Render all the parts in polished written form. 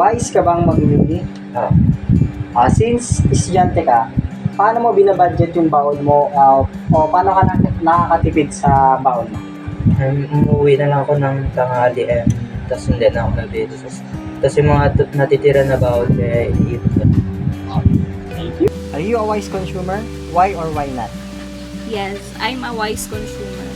Wise ka bang mamimili? Ah, Since estudyante ka, paano mo binabudget yung baon mo o paano ka nakakatipid sa baon mo? umuwi na lang ako ng tanghali tapos hindi na ako nabili. Tapos yung mga natitira na bawal kaya iniipon ko. Thank you. Are you a wise consumer? Why or why not? Yes, I'm a wise consumer,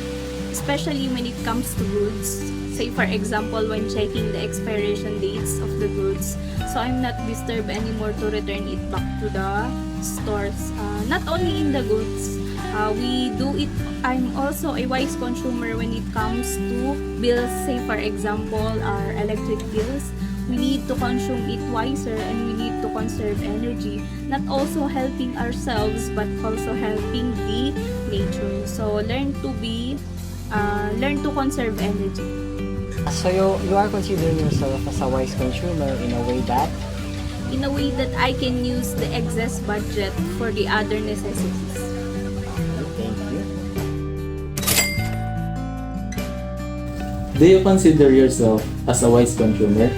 especially when it comes to goods. Say for example, when checking the expiration dates of the goods, so I'm not disturbed anymore to return it back to the stores. Not only in the goods, we do it. I'm also a wise consumer when it comes to bills. Say for example, our electric bills. We need to consume it wiser and we need to conserve energy, not also helping ourselves but also helping the nature. So learn to conserve energy. So you are considering yourself as a wise consumer in a way that I can use the excess budget for the other necessities. thank you. Do you consider yourself as a wise consumer?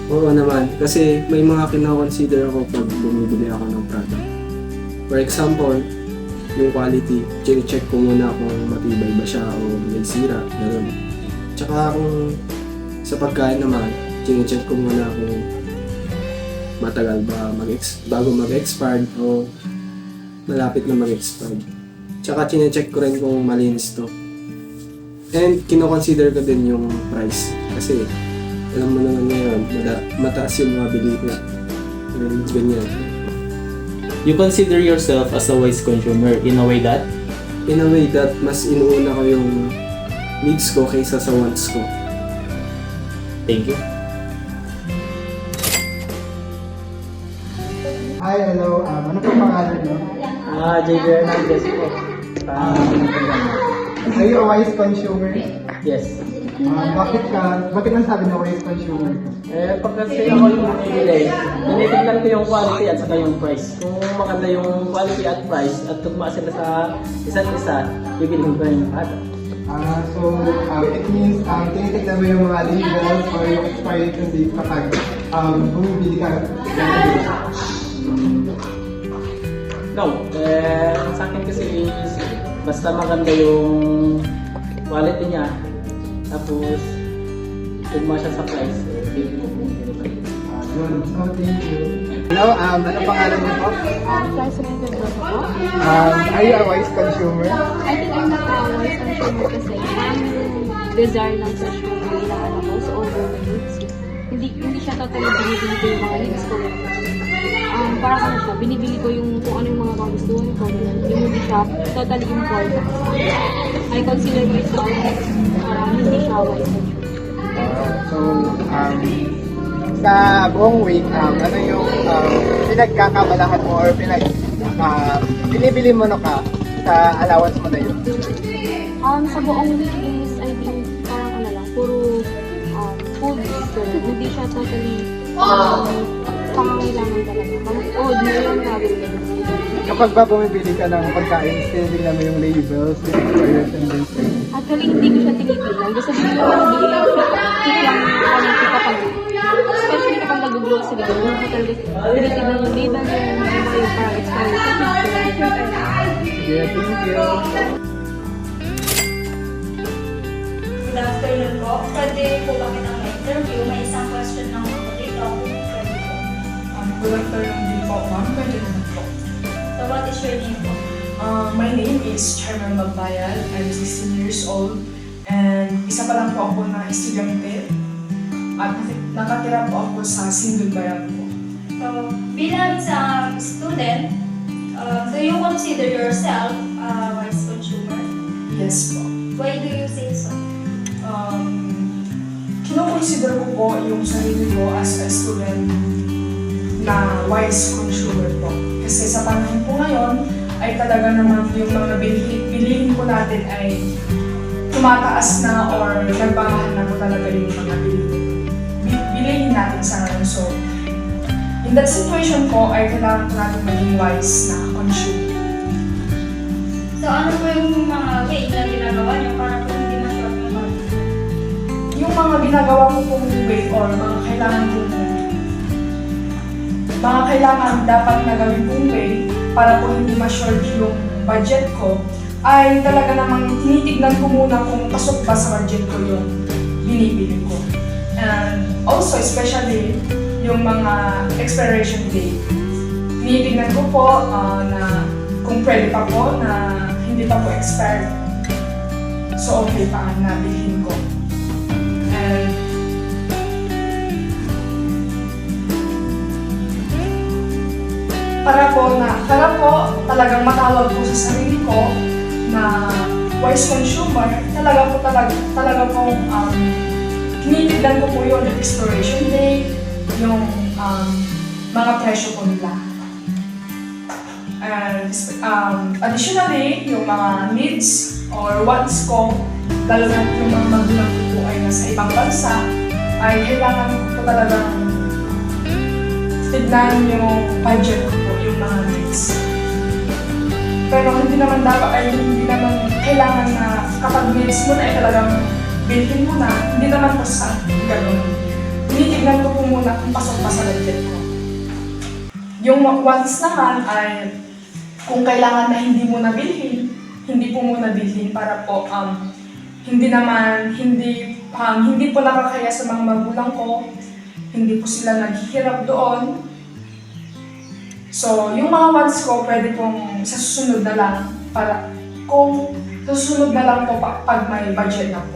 Oo naman, kasi may mga kina-consider ako pag bumibili ako ng product. For example, yung quality, check ko muna kung matibay ba siya o may sira, gano'n. Tsaka kung sa pagkain naman, check ko muna kung matagal ba bago mag-expire o malapit na mag-expire. Tsaka check ko rin kung malinis to. And kino-consider ko din yung price kasi alam mo naman ngayon, mataas yung mga bilihin. And ganyan. You consider yourself as a wise consumer in a way that? In a way that mas inuuna ko yung needs ko kaysa sa wants ko. Thank you. Hi, hello. Ano po pangalan niyo? JJ Hernandez po. Are you a wise consumer? Yes. Bakit nasabi na wise consumer? Pag kasi ako yung bumibili, tinitignan ko yung quality at saka yung price. Kung maganda yung quality at price at tugma sila sa isa't isa, bibilhin ko yung lahat. It means tinitignan mo yung mga labels or yung expiration date kapag bumibili ka. No, sa akin kasi is basta maganda yung quality niya, tapos tugma siya sa price, bibili ko kung Yun. So, thank you. Hello, ano pangalan niyo po? President of the po. Are you a wise consumer? I think I'm not a wise consumer kasi ang desire lang sa show na kailangan ako sa over my needs. Hindi siya totally binibili ko yung mga needs ko. Parang ano siya, binibili ko yung kung ano yung mga kagustuhan ko. Yung hindi siya totally important. I consider myself hindi siya wise consumer. Sa buong week, ano yung pinagkakabalahan mo or binibili mo no ka sa allowance mo na yun? Sa buong week is, I think, parang ano lang, puro food. So, hindi siya totally pangangailangan talaga. Na yung nabili. Kapag ba bumibili ka ng pagkain, tinitingnan mo yung labels, yung expiration date. Actually, hindi ko siya tinitignan. Gusto ko yung fit lang kapag especially kapag nag-grocery ka, hindi ko talaga tinitignan yung label yung parang expiration date. Yeah, thank you. Good afternoon po. Pwede po ba kitang ma-interview? May isang question lang ako dito. Pwede po. Good afternoon din po, ma'am. Pwede naman po. So, what is your name po? My name is Charmaine Magbayan. I'm 16 years old. And isa pa lang po ako na estudyante. At nakatira po ako sa Sindoy Bayan po. So, bilang sa student, do you consider yourself a wise consumer? Yes po. Why do you say so? Kino-consider ko po yung sarili ko as a student na wise consumer po. Kasi sa panahon po ngayon, ay talaga naman yung mga bilihin po natin ay tumataas na or nagbabahan na po talaga yung mga bilihin natin sa ngayon. So, in that situation po, ay kailangan po natin maging wise na consumer. So, ano po yung mga way na ginagawa niyo para po hindi ma-short yung budget? Yung mga ginagawa ko pong way or mga kailangan po mga kailangan dapat na gawin kong way para po hindi ma-short yung budget ko, ay talaga namang tinitignan ko muna kung pasok ba sa budget ko yung binibili ko. And also, especially, yung mga expiration date. Tinitignan ko po na kung pwede pa po na hindi pa po expired. So, okay pa na bilhin ko. And para po talagang matawag po sa sarili ko na wise consumer, talaga po tinitignan ko po yung expiration date, yung mga presyo po nila. And additionally, yung mga needs or wants ko, lalo na yung mga magulang ko po ay nasa ibang bansa, ay kailangan ko po talagang tignan yung budget ko po, yung mga needs. Pero hindi naman kailangan na kapag needs mo na ay talagang bilhin mo na, hindi naman po sa ganun. Tinitignan ko po muna kung pasok pa sa budget ko. Yung wants naman ay kung kailangan na hindi mo na bilhin, hindi po muna bilhin para po hindi po nakakaya sa mga magulang ko, hindi po sila naghihirap doon. So, yung mga wants ko, pwede pong sa susunod na lang po pag may budget na po.